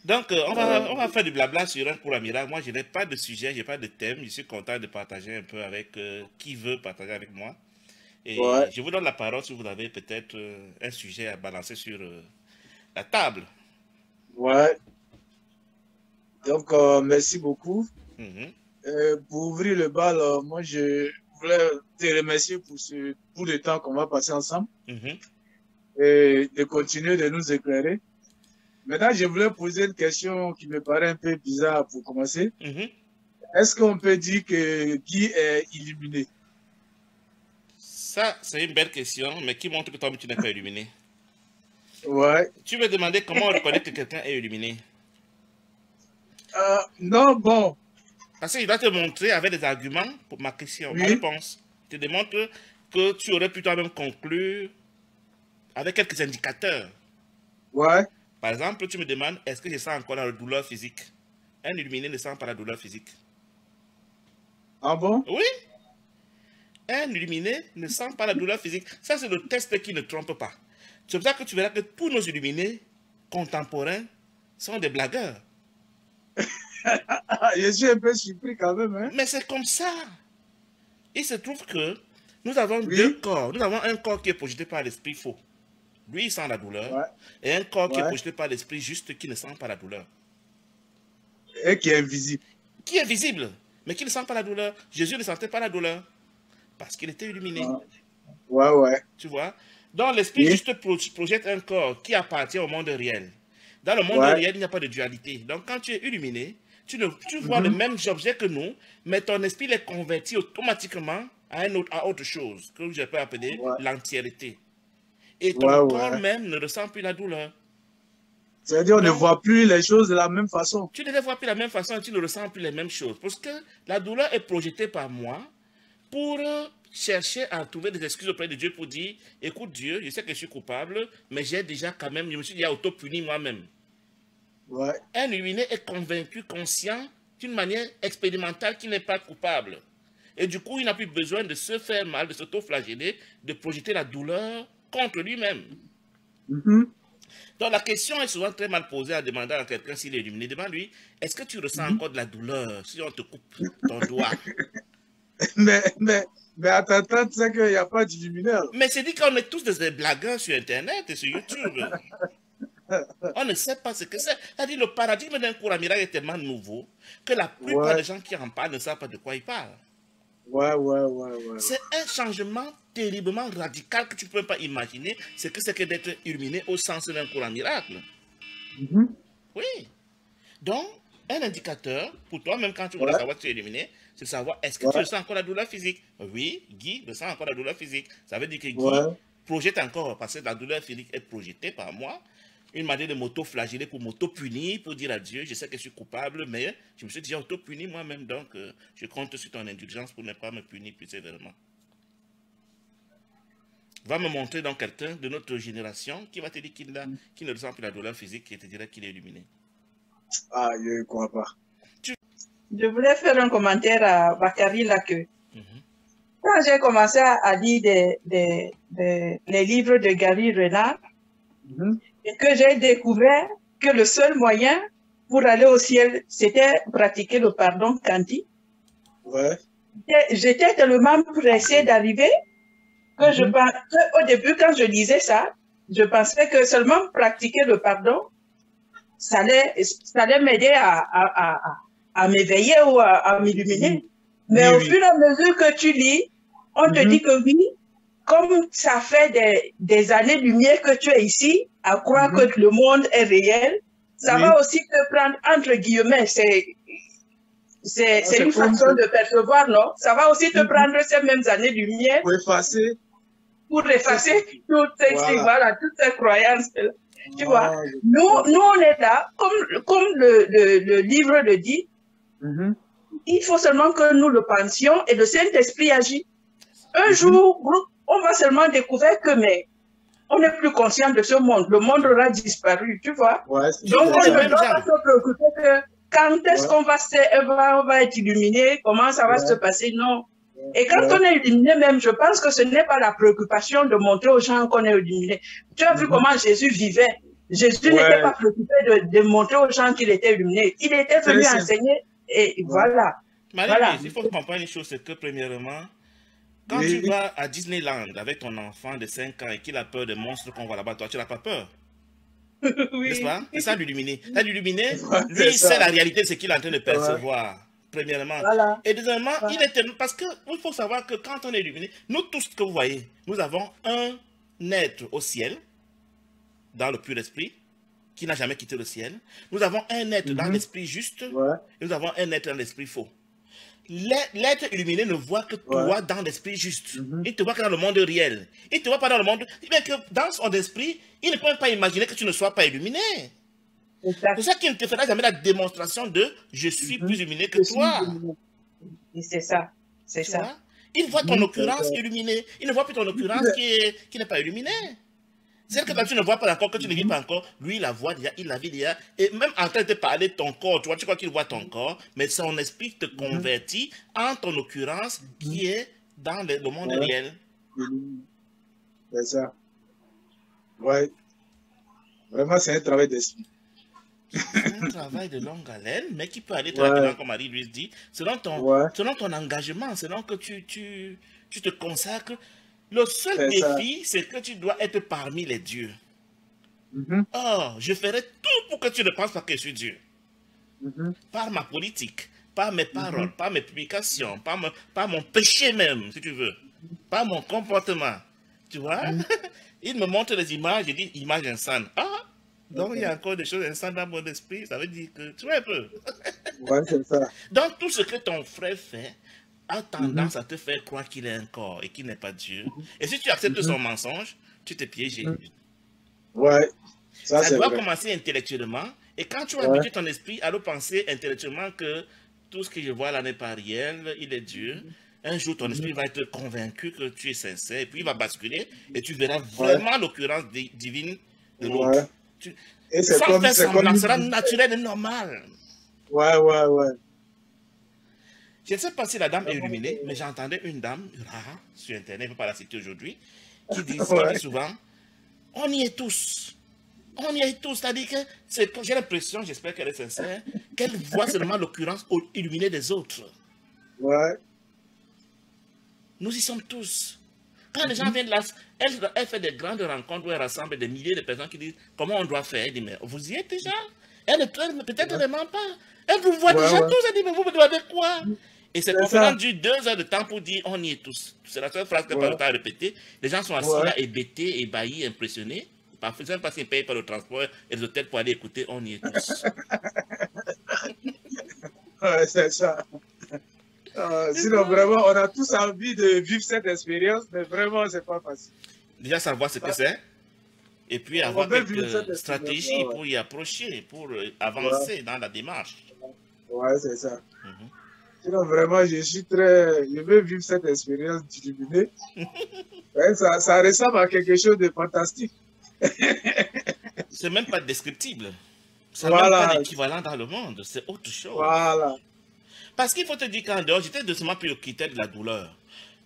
Donc, on va faire du blabla sur un cours à miracle. Moi, je n'ai pas de sujet, je n'ai pas de thème. Je suis content de partager un peu avec qui veut partager avec moi. Ouais, Et je vous donne la parole si vous avez peut-être un sujet à balancer sur la table. ouais. Donc, merci beaucoup. Mhm, Pour ouvrir le bal, moi, je voulais te remercier pour ce bout de temps qu'on va passer ensemble mhm, et de continuer de nous éclairer. Maintenant, je voulais poser une question qui me paraît un peu bizarre pour commencer. mhm. Est-ce qu'on peut dire que Guy est illuminé? Ça, c'est une belle question, mais qui montre que toi, tu n'es pas illuminé. Ouais. Tu veux demander comment on reconnaît que quelqu'un est illuminé. Non, bon, Parce qu'il doit te montrer avec des arguments pour ma question, ma oui, réponse. Je te démontre que tu aurais pu toi-même conclure avec quelques indicateurs. ouais. Par exemple, tu me demandes, est-ce que je sens encore la douleur physique? Un illuminé ne sent pas la douleur physique. Ah bon? Oui, un illuminé ne sent pas la douleur physique. Ça, c'est le test qui ne trompe pas. C'est pour ça que tu verras que tous nos illuminés contemporains sont des blagueurs. Je suis un peu surpris quand même, hein? Mais c'est comme ça. Il se trouve que nous avons deux Oui, corps. Nous avons un corps qui est projeté par l'esprit faux. Lui, il sent la douleur. ouais, Et un corps qui est ouais. projeté par l'esprit juste qui ne sent pas la douleur. Et qui est invisible. Qui est visible, mais qui ne sent pas la douleur. Jésus ne sentait pas la douleur parce qu'il était illuminé. Ah, ouais, ouais. Tu vois? Donc l'esprit Oui, juste projette un corps qui appartient au monde réel. Dans le monde ouais. réel, il n'y a pas de dualité. Donc quand tu es illuminé, tu vois les Mhm. mêmes objets que nous, mais ton esprit les convertit automatiquement à autre chose, que je peux appeler Ouais, l'entièreté. Et ton ouais, corps ouais. même ne ressent plus la douleur. C'est-à-dire, on ne Donc, voit plus les choses de la même façon. tu ne les vois plus de la même façon, tu ne ressens plus les mêmes choses. Parce que la douleur est projetée par moi pour chercher à trouver des excuses auprès de Dieu pour dire, écoute Dieu, je sais que je suis coupable, mais j'ai déjà quand même, je me suis déjà auto-puni moi-même. Ouais. Un illuminé est convaincu, conscient, d'une manière expérimentale qu'il n'est pas coupable. Et du coup, il n'a plus besoin de se faire mal, de s'auto-flageller, de projeter la douleur contre lui-même. Mhm. Donc la question est souvent très mal posée à demander à quelqu'un s'il est illuminé. Demande-lui, est-ce que tu ressens Mhm. encore de la douleur si on te coupe ton doigt? Mais, mais, mais à t'entendre, tu sais qu'il n'y a pas d'illuminaire. Mais c'est dit qu'on est tous des blagueurs sur Internet et sur YouTube. On ne sait pas ce que c'est. C'est-à-dire le paradigme d'un cours à miracle est tellement nouveau que la plupart Ouais, des gens qui en parlent ne savent pas de quoi ils parlent. ouais, ouais, ouais, ouais, C'est un changement terriblement radical que tu ne peux pas imaginer ce que c'est que d'être illuminé au sens d'un cours à miracle. Mhm. Oui. Donc, un indicateur, pour toi, même quand tu voudrais Ouais, savoir si tu es illuminé, c'est savoir est-ce que tu ouais, ressens encore la douleur physique? Oui, Guy ressent encore la douleur physique. Ça veut dire que Guy ouais. projette encore, parce que la douleur physique est projetée par moi, une manière de m'auto-flageller pour m'auto-punir, pour dire à Dieu, je sais que je suis coupable, mais je me suis déjà auto-puni moi-même, donc je compte sur ton indulgence pour ne pas me punir plus sévèrement. Va me montrer donc quelqu'un de notre génération qui va te dire qu'il ne ressent plus la douleur physique et te dirait qu'il est illuminé. Ah, je ne crois pas. Je voulais faire un commentaire à Bakary Lake. Mhm. Quand j'ai commencé à lire les livres de Gary Renard, Mhm. et que j'ai découvert que le seul moyen pour aller au ciel, c'était pratiquer le pardon quantique, Ouais. j'étais tellement pressée d'arriver que je pense qu'au début, quand je lisais ça, je pensais que seulement pratiquer le pardon, ça allait m'aider à m'éveiller ou à m'illuminer. Mais Oui, au oui. fur et à mesure que tu lis, on te dit que oui, comme ça fait des années-lumière que tu es ici, à croire que le monde est réel, ça Oui. va aussi te prendre, entre guillemets, c'est une façon de percevoir, non? Ça va aussi te prendre ces mêmes années-lumière pour effacer toutes ces croyances. Tu vois, nous, on est là, comme le livre le dit, il faut seulement que nous le pensions et le Saint-Esprit agit. Un jour, on va seulement découvrir que, mais on n'est plus conscient de ce monde. Le monde aura disparu, tu vois. Ouais, donc, on ne doit pas se préoccuper que quand est-ce qu'on va être illuminé, comment ça va se passer, non. Et quand on est illuminé même, je pense que ce n'est pas la préoccupation de montrer aux gens qu'on est illuminé. Tu as vu comment Jésus vivait. Jésus n'était pas préoccupé de montrer aux gens qu'il était illuminé. Il était venu enseigner et voilà. Marie, il faut comprendre une chose, c'est que premièrement, quand tu vas à Disneyland avec ton enfant de 5 ans et qu'il a peur des monstres qu'on voit là-bas, toi, tu n'as pas peur. Oui. N'est-ce pas? C'est ça l'illuminé. L'illuminé, lui, c'est la réalité de ce qu'il est en train de percevoir. Premièrement. Voilà. Et deuxièmement, il est tellement... Parce qu'il faut savoir que quand on est illuminé, nous tous que vous voyez, nous avons un être au ciel, dans le pur esprit, qui n'a jamais quitté le ciel. Nous avons un être dans l'esprit juste, et nous avons un être dans l'esprit faux. L'être illuminé ne voit que toi dans l'esprit juste. Il ne te voit que dans le monde réel. Il ne te voit pas dans le monde... Bien que dans son esprit, il ne peut même pas imaginer que tu ne sois pas illuminé. C'est ça qu'il ne te fera jamais la démonstration de « je suis plus illuminé que toi ». C'est ça. C'est ça. Vois? Il voit ton occurrence illuminée. Il ne voit plus ton occurrence qui n'est pas illuminée. Celle que toi, tu ne vois pas encore, que tu ne vis pas encore, lui, il la voit déjà, il la vit déjà. Et même en train de te parler de ton corps, tu vois, tu crois qu'il voit ton corps, mais son esprit te convertit en ton occurrence qui est dans le monde réel. C'est ça. Ouais. Vraiment, c'est un travail d'esprit. C'est un travail de longue haleine, mais qui peut aller tranquillement, comme Marie-Louise dit, selon ton engagement, selon que tu te consacres. Le seul défi, c'est que tu dois être parmi les dieux. Or, je ferai tout pour que tu ne penses pas que je suis Dieu. Par ma politique, par mes paroles, par mes publications, par mon péché même, si tu veux, par mon comportement. Tu vois? Il me montre les images, il dit images insanes. Ah! Donc, il y a encore des choses insanes dans mon esprit, ça veut dire que tu vois un peu. Ouais, c'est ça. Donc, tout ce que ton frère fait a tendance à te faire croire qu'il est un corps et qu'il n'est pas Dieu. Et si tu acceptes son mensonge, tu t'es piégé. Ouais, ça doit commencer intellectuellement. Et quand tu vas habituer ton esprit à le penser intellectuellement que tout ce que je vois là n'est pas réel, il est Dieu, un jour ton esprit va être convaincu que tu es sincère et puis il va basculer et tu verras vraiment l'occurrence divine de l'autre. Et c'est sans faire semblant, sera naturel et normal. Ouais. Je ne sais pas si la dame est illuminée, mais j'entendais une dame, rare, sur Internet, je ne vais pas la citer aujourd'hui, qui dit souvent, on y est tous. On y est tous. C'est-à-dire que j'ai l'impression, j'espère qu'elle est sincère, qu'elle voit seulement l'occurrence illuminée des autres. Ouais. Nous y sommes tous. Quand les gens viennent là, elle fait des grandes rencontres où elle rassemble des milliers de personnes qui disent comment on doit faire. Elle dit, mais vous y êtes déjà? Peut-être ne ment pas. Elle vous voit déjà tous. Elle dit, mais vous me demandez quoi? Et cette conférence dure 2 heures de temps pour dire on y est tous. C'est la seule phrase que Paolo a répétée. Les gens sont assis là, hébétés, ébahis, impressionnés. Parfois, ils ne payent pas le transport et les hôtels pour aller écouter on y est tous. Ouais, c'est ça. Sinon, vraiment, on a tous envie de vivre cette expérience, mais vraiment, c'est pas facile. Déjà, savoir ce que c'est. Et puis, avoir quelques stratégies pour y approcher, pour avancer dans la démarche. Ouais, c'est ça. Sinon, vraiment, je veux vivre cette expérience d'illuminé. Ça ressemble à quelque chose de fantastique. C'est même pas descriptible. C'est même pas l'équivalent dans le monde. C'est autre chose. Voilà. Parce qu'il faut te dire qu'en dehors, j'étais doucement pris le critère de la douleur.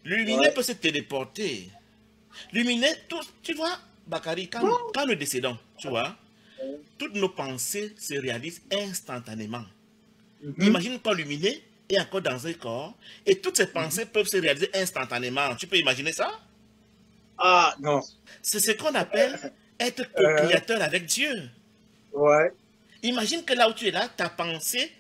L'illuminé peut se téléporter. L'illuminé, tu vois, Bakary, quand nous décédons, tu vois, toutes nos pensées se réalisent instantanément. Imagine quand l'illuminé est encore dans un corps et toutes ses pensées peuvent se réaliser instantanément. Tu peux imaginer ça? Ah, non. C'est ce qu'on appelle être co-créateur avec Dieu. Ouais. Imagine que là où tu es là, ta pensée,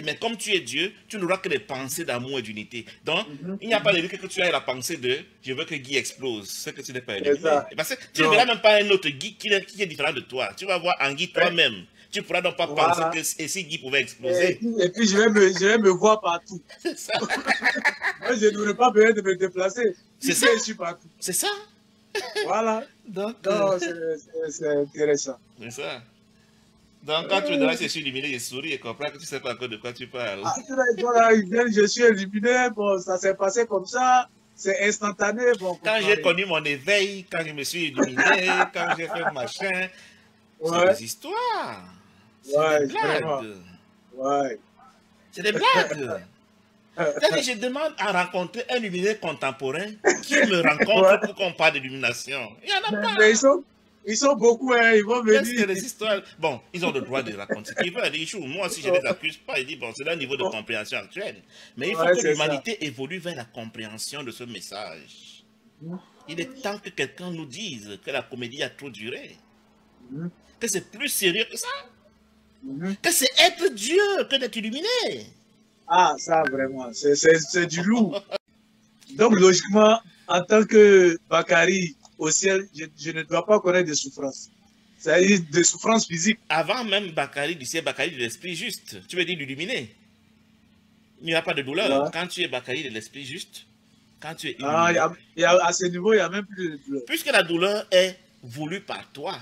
mais comme tu es Dieu, tu n'auras que des pensées d'amour et d'unité. Donc, il n'y a pas de risque que tu aies la pensée de « je veux que Guy explose », ce que tu n'es pas éliminé. Parce que tu ne verras même pas un autre Guy qui est différent de toi. Tu vas voir en Guy toi-même. Tu ne pourras donc pas penser que et si Guy pouvait exploser. Et puis je vais me voir partout. C'est ça. Moi, je n'aurais pas besoin de me déplacer. C'est ça. Je suis partout. C'est ça. Voilà. Donc, c'est intéressant. C'est ça. Donc, quand tu me diras que je suis illuminé, je souris et comprends que tu ne sais pas encore de quoi tu parles. Voilà, je suis illuminé, bon, ça s'est passé comme ça, c'est instantané. Bon, quand j'ai connu mon éveil, quand je me suis illuminé, quand j'ai fait machin, c'est des histoires. C'est des blagues. Ouais. C'est des blagues. C'est-à-dire, je demande à rencontrer un illuminé contemporain qui me rencontre pour qu'on parle d'illumination. Il n'y en a pas. Mais Ils sont beaucoup, hein, ils vont venir. C'est des histoires. Bon, ils ont le droit de raconter ce qu'ils veulent. Moi, si je ne les accuse pas, ils disent, bon, c'est leur niveau de compréhension actuel. Mais il faut que l'humanité évolue vers la compréhension de ce message. Il est temps que quelqu'un nous dise que la comédie a trop duré. Que c'est plus sérieux que ça. Que c'est être Dieu que d'être illuminé. Ah, ça, vraiment, c'est du lourd. Donc, logiquement, en tant que Bakary au ciel, je ne dois pas connaître de souffrance. C'est-à-dire de souffrance physique. Avant même Bakary du ciel, Bakary de l'esprit juste. Tu veux dire l'illuminé. Il n'y a pas de douleur. Ouais. Quand tu es Bakary de l'esprit juste, quand tu es illuminé. À ce niveau, il n'y a même plus de douleur. Puisque la douleur est voulue par toi.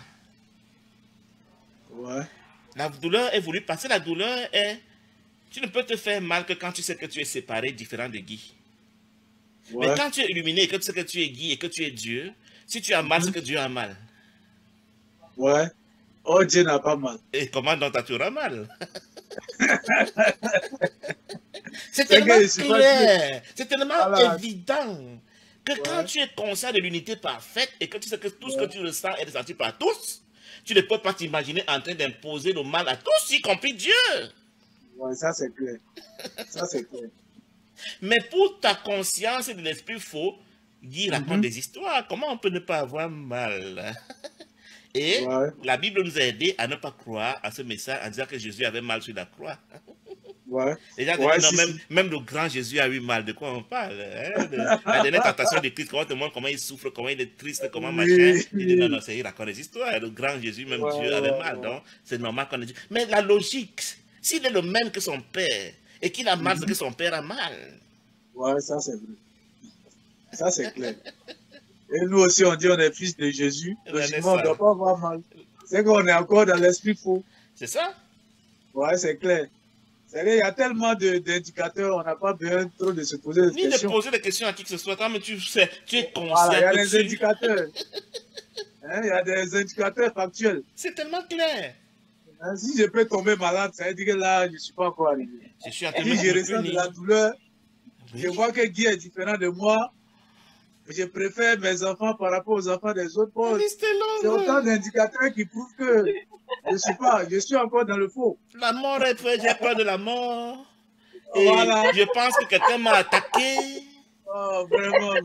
Ouais. La douleur est voulue parce que la douleur est... Tu ne peux te faire mal que quand tu sais que tu es séparé, différent de Guy. Ouais. Mais quand tu es illuminé, que tu sais que tu es Guy et que tu es Dieu, si tu as mal, c'est que Dieu a mal. Ouais. Oh, Dieu n'a pas mal. Et comment donc tu auras mal? C'est tellement clair, c'est tellement évident que quand tu es conscient de l'unité parfaite et que tu sais que tout ce que tu ressens est ressenti par tous, tu ne peux pas t'imaginer en train d'imposer le mal à tous, y compris Dieu. Ouais, ça c'est clair. Ça c'est clair. Mais pour ta conscience et de l'esprit faux, Guy raconte des histoires. Comment on peut ne pas avoir mal? Et la Bible nous a aidés à ne pas croire à ce message en disant que Jésus avait mal sur la croix. Ouais. Les gens disent, non, même le grand Jésus a eu mal. De quoi on parle, hein? La dernière tentation de Christ, comment on te montre comment il souffre, comment il est triste, comment machin. Il dit, non, non, il raconte des histoires. Le grand Jésus, même Dieu, avait mal. Donc, c'est normal qu'on ait dit. Mais la logique, s'il est le même que son père, et qu'il a mal, c'est que son père a mal. Ouais, ça c'est vrai. Ça c'est clair. Et nous aussi, on dit on est fils de Jésus. Logiquement, on ne doit pas avoir mal. C'est qu'on est encore dans l'esprit faux. C'est ça? Ouais, c'est clair. Il y a tellement d'indicateurs, on n'a pas besoin trop de se poser des questions. Ni de poser des questions à qui que ce soit, mais tu sais, tu es conscient. Voilà, il y a des indicateurs. Hein, il y a des indicateurs factuels. C'est tellement clair. Hein, si je peux tomber malade, ça veut dire que là, je ne suis pas encore arrivé. Je suis en train si je ressens de la douleur, je vois que Guy est différent de moi. Je préfère mes enfants par rapport aux enfants des autres. C'est autant d'indicateurs qui prouvent que je suis encore dans le faux. La mort est prête, j'ai peur de la mort. Et voilà. Je pense que quelqu'un m'a attaqué. Oh, vraiment.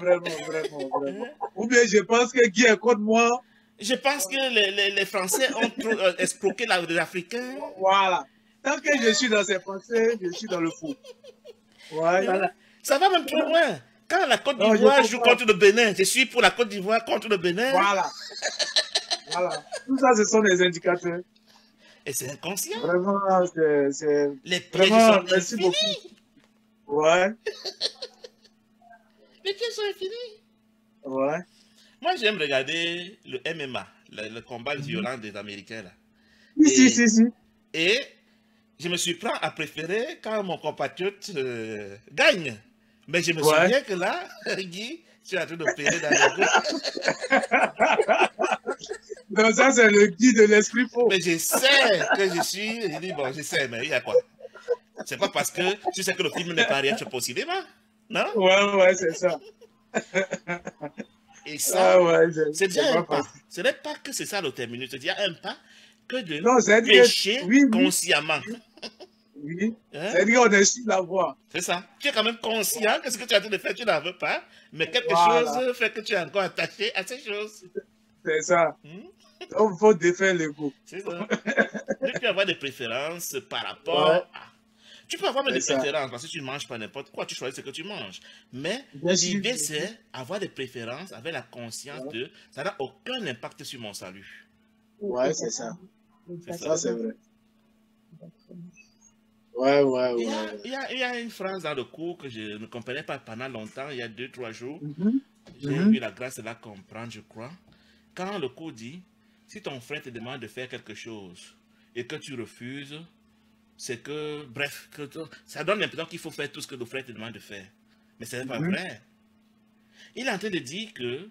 Ou bien je pense que Guy est contre moi. Je pense que les Français ont trop escroqué les Africains. Voilà. Tant que je suis dans ces pensées, je suis dans le faux. Voilà. Ça va même trop loin. Quand la Côte d'Ivoire joue contre le Bénin, je suis pour la Côte d'Ivoire contre le Bénin. Voilà. Voilà. Tout ça, ce sont des indicateurs. Et c'est inconscient. Vraiment, c'est... Les pièges sont infinis. Ouais. Les pièges sont infinis. Ouais. Moi, j'aime regarder le MMA, le combat violent des Américains. Là. Si. Et je me suis pris à préférer quand mon compatriote gagne. Mais je me souviens que là, Guy, tu es en train de plaider dans le groupe. Non, ça, c'est le Guy de l'esprit faux. Mais je sais que je suis... Je dis, bon, je sais, mais il y a quoi? C'est pas parce que tu sais que le film n'est pas rien, tu peux au cinéma, non? Ouais, c'est ça. Et ça, c'est déjà un pas. Ce n'est pas que c'est ça le terminus. C'est déjà un pas que de pécher consciemment. Oui, c'est-à-dire qu'on est sur la voie. C'est ça. Tu es quand même conscient que ce que tu es en train de faire, tu n'en veux pas, mais quelque chose fait que tu es encore attaché à ces choses. C'est ça. Donc, il faut défaire l'ego. C'est ça. Tu peux avoir des préférences par rapport à... Tu peux avoir des préférences parce que tu ne manges pas n'importe quoi, tu choisis ce que tu manges. Mais l'idée, c'est avoir des préférences avec la conscience de... Ça n'a aucun impact sur mon salut. Ouais, c'est ça. Ça, c'est vrai. Il y a une phrase dans le cours que je ne comprenais pas pendant longtemps, il y a 2-3 jours. J'ai eu la grâce de la comprendre, je crois. Quand le cours dit, si ton frère te demande de faire quelque chose et que tu refuses, c'est que, bref, ça donne l'impression qu'il faut faire tout ce que le frère te demande de faire. Mais ce n'est pas vrai. Il est en train de dire que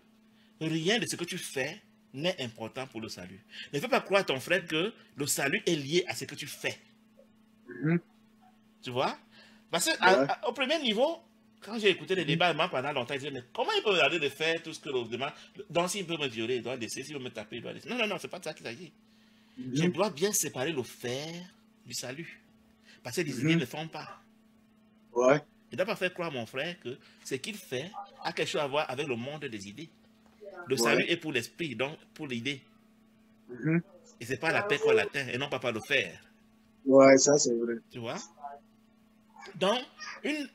rien de ce que tu fais n'est important pour le salut. Ne fais pas croire à ton frère que le salut est lié à ce que tu fais. Tu vois? Parce qu'au premier niveau, Quand j'ai écouté les débats, moi, pendant longtemps, je disais, mais comment il peut regarder de faire tout ce que l'on demande? Donc, s'il veut me violer, il doit laisser. S'il veut me taper, il doit laisser. Non, non, non, c'est pas de ça qu'il s'agit. Je dois bien séparer le faire du salut. Parce que les idées ne font pas. Ouais. Je ne dois pas faire croire à mon frère que ce qu'il fait a quelque chose à voir avec le monde des idées. Le salut est pour l'esprit, donc pour l'idée. Et ce n'est pas la paix qu'on l'atteint, et non pas par le faire. Ouais, ça c'est vrai. Tu vois? Donc,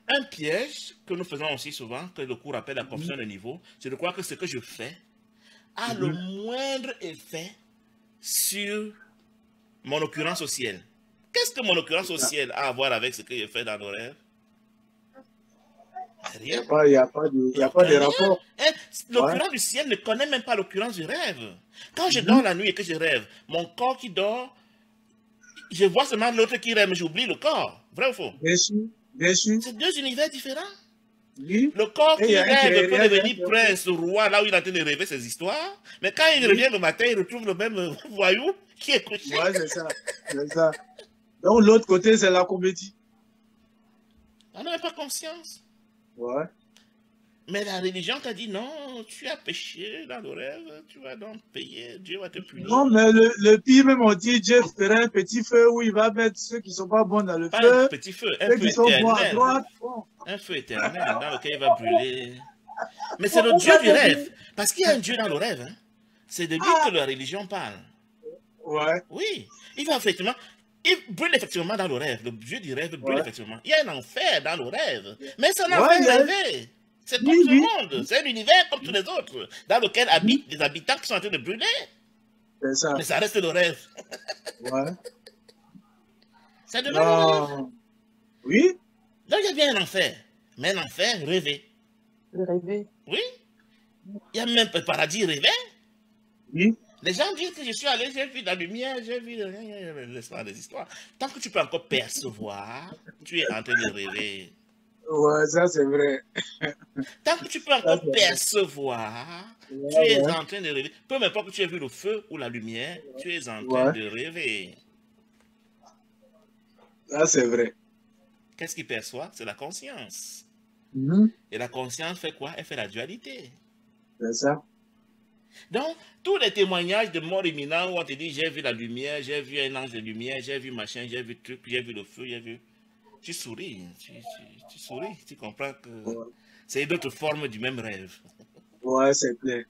un piège que nous faisons aussi souvent, que le cours appelle la confusion de niveau, c'est de croire que ce que je fais a le moindre effet sur mon occurrence au ciel. Qu'est-ce que mon occurrence au ciel a à voir avec ce que je fais dans nos rêves? Rien. Il n'y a pas de rapport. L'occurrence du ciel ne connaît même pas l'occurrence du rêve. Quand je dors la nuit et que je rêve, mon corps qui dort, je vois seulement l'autre qui rêve, mais j'oublie le corps. Vrai ou faux? Bien sûr, bien sûr. C'est deux univers différents. Oui. Le corps qui rêve peut devenir prince, roi, là où il est en train de rêver ses histoires. Mais quand il revient le matin, il retrouve le même voyou qui est couché. Ouais, c'est ça. C'est ça. Donc, l'autre côté, c'est la comédie. On n'a pas conscience. Ouais. Mais la religion t'a dit non, tu as péché dans le rêve, tu vas donc payer, Dieu va te punir. Non, mais le pire, même on dit, Dieu fera un petit feu où il va mettre ceux qui ne sont pas bons dans le feu. Un petit feu, un ceux feu qui sont bons à éternel. droite. Bon. Un feu éternel dans lequel il va brûler. Mais c'est le Dieu du rêve. Parce qu'il y a un Dieu dans le rêve. Hein. C'est de lui que la religion parle. Ouais. Oui. Il va effectivement. Il brûle effectivement dans le rêve. Le Dieu du rêve brûle effectivement. Il y a un enfer dans le rêve. Mais c'est un enfer rêvé. C'est comme ce monde. C'est un univers comme tous les autres. Dans lequel habitent des habitants qui sont en train de brûler. C'est ça. Mais ça reste le rêve. Ouais. Ça demeure le rêve. Oui. Donc il y a bien un enfer. Mais un enfer rêvé. Rêvé. Oui. Il y a même un paradis rêvé. Oui. Les gens disent que je suis allé, j'ai vu la lumière, j'ai vu les histoires. Tant que tu peux encore percevoir, tu es en train de rêver. Ouais, ça c'est vrai. Tant que tu peux encore percevoir, tu es en train de rêver. Peu importe que tu aies vu le feu ou la lumière, tu es en train de rêver. Ça c'est vrai. Qu'est-ce qui perçoit? C'est la conscience. Et la conscience fait quoi? Elle fait la dualité. C'est ça. Donc, tous les témoignages de mort imminente où on te dit j'ai vu la lumière, j'ai vu un ange de lumière, j'ai vu machin, j'ai vu truc, j'ai vu le feu, j'ai vu. Tu souris, tu souris, tu comprends que c'est d'autres formes du même rêve. Ouais, c'est clair.